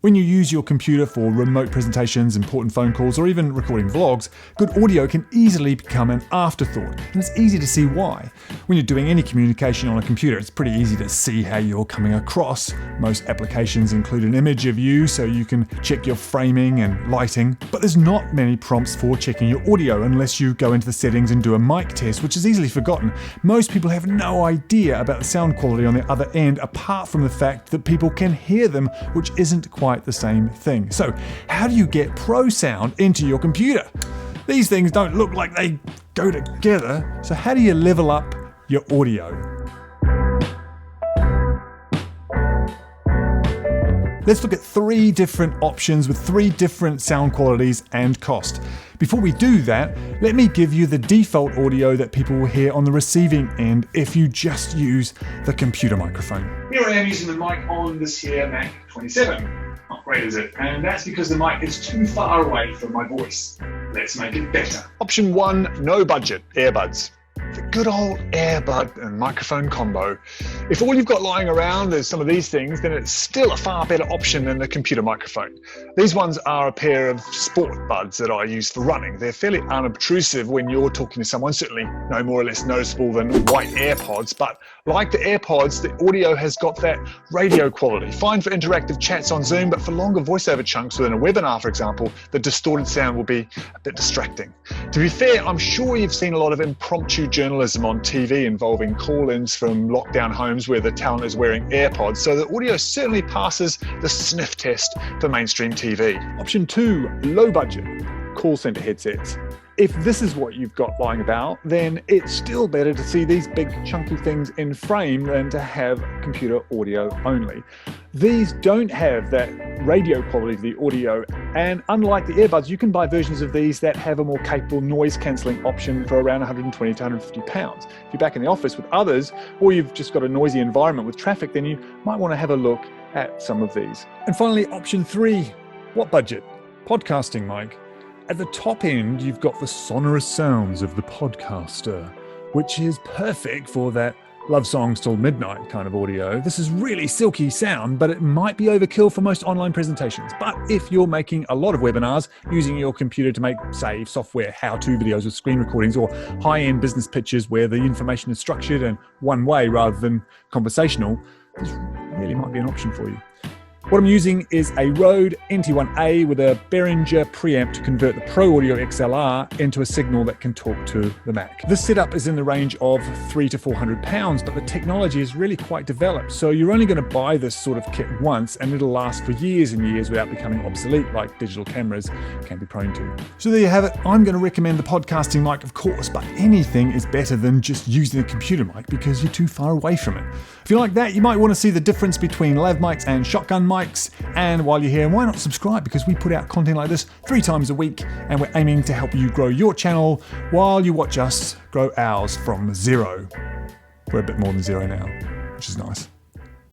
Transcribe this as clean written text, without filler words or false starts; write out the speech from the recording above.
When you use your computer for remote presentations, important phone calls, or even recording vlogs, good audio can easily become an afterthought, and it's easy to see why. When you're doing any communication on a computer, it's pretty easy to see how you're coming across. Most applications include an image of you so you can check your framing and lighting, but there's not many prompts for checking your audio unless you go into the settings and do a mic test, which is easily forgotten. Most people have no idea about the sound quality on the other end, apart from the fact that people can hear them, which isn't quite the same thing. So how do you get pro sound into your computer? These things don't look like they go together. So how do you level up your audio? Let's look at 3 different options with 3 different sound qualities and cost. Before we do that, let me give you the default audio that people will hear on the receiving end if you just use the computer microphone. Here I am using the mic on this here Mac 27. Not great, is it? And that's because the mic is too far away from my voice. Let's make it better. Option 1, no budget, earbuds. The good old earbud and microphone combo. If all you've got lying around is some of these things, then it's still a far better option than the computer microphone. These ones are a pair of sport buds that I use for running. They're fairly unobtrusive when you're talking to someone, certainly no more or less noticeable than white AirPods, but like the AirPods, the audio has got that radio quality. Fine for interactive chats on Zoom, but for longer voiceover chunks within a webinar, for example, the distorted sound will be a bit distracting. To be fair, I'm sure you've seen a lot of impromptu journalism on TV involving call-ins from lockdown homes where the talent is wearing AirPods, so the audio certainly passes the sniff test for mainstream TV. Option 2, low budget, call center headsets. If this is what you've got lying about, then it's still better to see these big chunky things in frame than to have computer audio only. These don't have that radio quality of the audio, and unlike the earbuds, you can buy versions of these that have a more capable noise cancelling option for around 120 to 150 pounds. If you're back in the office with others, or you've just got a noisy environment with traffic, then you might want to have a look at some of these. And finally, option 3, what budget? Podcasting mic. At the top end, you've got the sonorous sounds of the podcaster, which is perfect for that love songs till midnight kind of audio. This is really silky sound, but it might be overkill for most online presentations. But if you're making a lot of webinars using your computer to make, say, software how-to videos with screen recordings or high-end business pitches where the information is structured and one way rather than conversational, this really might be an option for you. What I'm using is a Rode NT1A with a Behringer preamp to convert the Pro Audio XLR into a signal that can talk to the Mac. This setup is in the range of £300 to £400, but the technology is really quite developed. So you're only going to buy this sort of kit once and it'll last for years and years without becoming obsolete like digital cameras can be prone to. So there you have it. I'm going to recommend the podcasting mic, of course, but anything is better than just using a computer mic because you're too far away from it. If you like that, you might want to see the difference between lav mics and shotgun mics. And while you're here, why not subscribe? Because we put out content like this 3 times a week and we're aiming to help you grow your channel while you watch us grow ours from 0. We're a bit more than 0 now, which is nice.